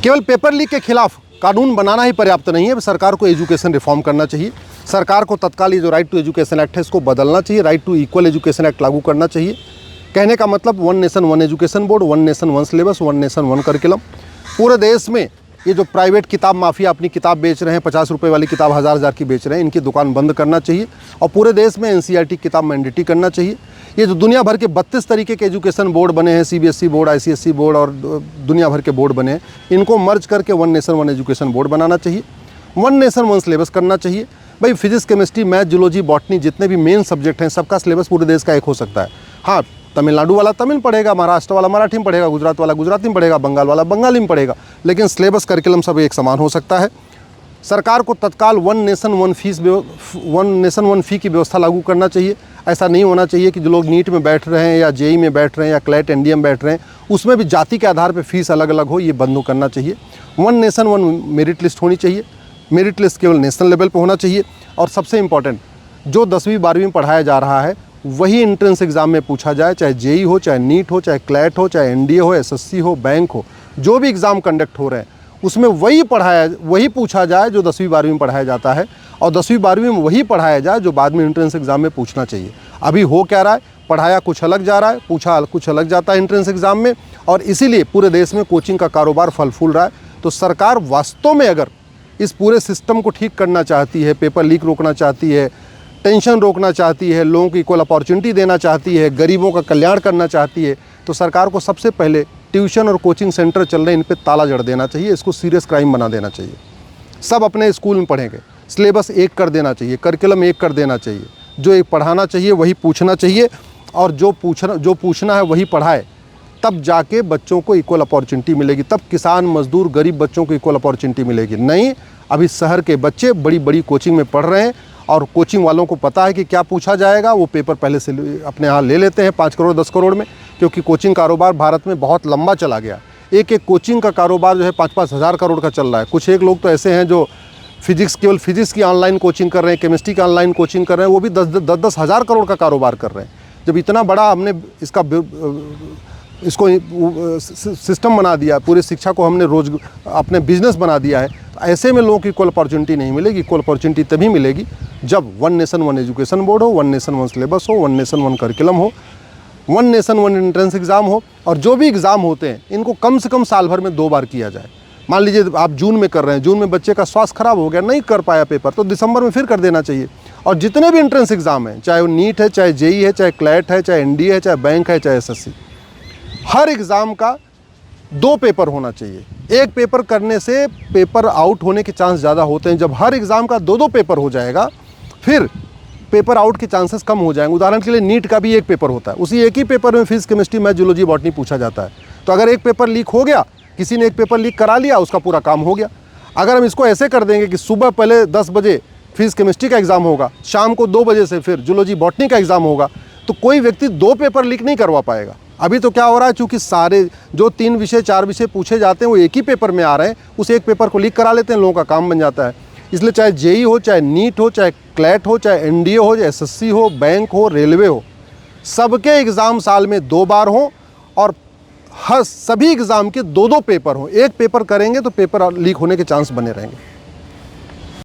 केवल paper leak के खिलाफ कानून बनाना ही पर्याप्त नहीं है, सरकार को एजुकेशन रिफॉर्म करना चाहिए। सरकार को तत्काल ये जो राइट टू एजुकेशन एक्ट है इसको बदलना चाहिए, right to equal education act लागू करना चाहिए। कहने का मतलब one nation one education board, one nation one syllabus, one nation one curriculum. पूरे देश में ये जो प्राइवेट किताब माफिया अपनी किताब बेच रहे हैं, 50 रुपये वाली किताब 1000 की बेच रहे हैं, इनकी दुकान बंद करना चाहिए और पूरे देश में एनसीईआरटी किताब मैंडेटरी करना चाहिए। ये जो दुनिया भर के 32 तरीके के एजुकेशन बोर्ड बने हैं, सीबीएसई बोर्ड, आईसीएसई बोर्ड और दुनिया भर के बोर्ड बने हैं, इनको मर्ज करके one nation one education board बनाना चाहिए। वन नेशन वन सिलेबस करना चाहिए। भाई physics, chemistry, math, zoology, botany जितने भी मेन सब्जेक्ट हैं सबका सिलेबस पूरे देश का एक हो सकता है। हाँ, तमिलनाडु वाला तमिल पढ़ेगा, महाराष्ट्र वाला मराठी में पढ़ेगा, गुजरात वाला गुजराती में पढ़ेगा, बंगाल वाला बंगाली में पढ़ेगा, लेकिन सिलेबस करिकुलम सब एक समान हो सकता है। सरकार को तत्काल वन नेशन वन फ़ी की व्यवस्था लागू करना चाहिए। ऐसा नहीं होना चाहिए कि जो लोग नीट में बैठ रहे हैं या जेई में बैठ रहे हैं या क्लैट एनडीए में बैठ रहे हैं उसमें भी जाति के आधार पर फीस अलग अलग हो, ये बंद करना चाहिए। One nation one merit list होनी चाहिए। मेरिट लिस्ट केवल नेशनल लेवल पर होना चाहिए। और सबसे इम्पॉर्टेंट, जो 10वीं 12वीं में पढ़ाया जा रहा है वही एंट्रेंस एग्ज़ाम में पूछा जाए, चाहे जेई हो, चाहे नीट हो, चाहे क्लैट हो, चाहे एनडीए हो, एसएससी हो, बैंक हो, जो भी एग्ज़ाम कंडक्ट हो रहे हैं उसमें वही पूछा जाए जो 10वीं 12वीं में पढ़ाया जाता है और 10वीं 12वीं में वही पढ़ाया जाए जो बाद में एंट्रेंस एग्ज़ाम में पूछना चाहिए। अभी हो क्या रहा है, पढ़ाया कुछ अलग जा रहा है, पूछा कुछ अलग जाता है एंट्रेंस एग्ज़ाम में, और इसीलिए पूरे देश में कोचिंग का कारोबार फल फूल रहा है। तो सरकार वास्तव में अगर इस पूरे सिस्टम को ठीक करना चाहती है, पेपर लीक रोकना चाहती है, टेंशन रोकना चाहती है, लोगों को इक्वल अपॉर्चुनिटी देना चाहती है, गरीबों का कल्याण करना चाहती है, तो सरकार को सबसे पहले ट्यूशन और कोचिंग सेंटर चल रहे हैं इन पे ताला जड़ देना चाहिए। इसको सीरियस क्राइम बना देना चाहिए। सब अपने स्कूल में पढ़ेंगे, सिलेबस एक कर देना चाहिए, करिकुलम एक कर देना चाहिए। जो एक पढ़ाना चाहिए वही पूछना चाहिए और जो पूछना है वही पढ़ाए। तब जाके बच्चों को इक्वल अपॉर्चुनिटी मिलेगी, तब किसान, मजदूर, गरीब बच्चों को इक्वल अपॉर्चुनिटी मिलेगी। नहीं, अभी शहर के बच्चे बड़ी बड़ी कोचिंग में पढ़ रहे हैं और कोचिंग वालों को पता है कि क्या पूछा जाएगा, वो पेपर पहले से अपने यहाँ ले लेते हैं 5 करोड़ 10 करोड़ में, क्योंकि कोचिंग कारोबार भारत में बहुत लंबा चला गया। एक एक कोचिंग का कारोबार जो है 5-5 हज़ार करोड़ का चल रहा है। कुछ एक लोग तो ऐसे हैं जो केवल फिजिक्स की ऑनलाइन कोचिंग कर रहे हैं, केमिस्ट्री की ऑनलाइन कोचिंग कर रहे हैं, वो भी 10-10 हज़ार करोड़ का कारोबार कर रहे हैं। जब इतना बड़ा हमने इसको सिस्टम बना दिया, पूरी शिक्षा को हमने अपने बिजनेस बना दिया है, तो ऐसे में लोगों की इक्वल अपॉर्चुनिटी नहीं मिलेगी। इक्वल अपॉर्चुनिटी तभी मिलेगी जब one nation one education board हो, वन नेशन वन सिलेबस हो, वन नेशन वन करिकुलम हो, one nation one entrance exam हो, और जो भी एग्ज़ाम होते हैं इनको कम से कम साल भर में 2 बार किया जाए। मान लीजिए आप जून में कर रहे हैं, जून में बच्चे का स्वास्थ्य खराब हो गया, नहीं कर पाया पेपर, तो दिसंबर में फिर कर देना चाहिए। और जितने भी एंट्रेंस एग्ज़ाम हैं, चाहे वो नीट है, चाहे जेई है, चाहे क्लैट है, चाहे एनडीए है, चाहे बैंक है, चाहे एसएससी, हर एग्ज़ाम का 2 पेपर होना चाहिए। एक पेपर करने से पेपर आउट होने के चांस ज़्यादा होते हैं। जब हर एग्ज़ाम का 2-2 पेपर हो जाएगा फिर पेपर आउट के चांसेस कम हो जाएंगे। उदाहरण के लिए नीट का भी एक पेपर होता है, उसी एक ही पेपर में physics, chemistry, math, zoology, botany पूछा जाता है। तो अगर एक पेपर लीक हो गया, किसी ने एक पेपर लीक करा लिया, उसका पूरा काम हो गया। अगर हम इसको ऐसे कर देंगे कि सुबह पहले 10 बजे फिजिक्स केमिस्ट्री का एग्ज़ाम होगा, शाम को 2 बजे से फिर जूलॉजी बॉटनी का एग्ज़ाम होगा, तो कोई व्यक्ति 2 पेपर लीक नहीं करवा पाएगा। अभी तो क्या हो रहा है, चूँकि सारे जो 3 विषय 4 विषय पूछे जाते हैं वो एक ही पेपर में आ रहे हैं, उस एक पेपर को लीक करा लेते हैं, लोगों का काम बन जाता है। इसलिए चाहे जेई हो, चाहे नीट हो, चाहे क्लैट हो, चाहे एनडीए हो, चाहे एसएससी हो, बैंक हो, रेलवे हो, सबके एग्ज़ाम साल में 2 बार हों और हर सभी एग्ज़ाम के 2-2 पेपर हों। एक पेपर करेंगे तो पेपर लीक होने के चांस बने रहेंगे।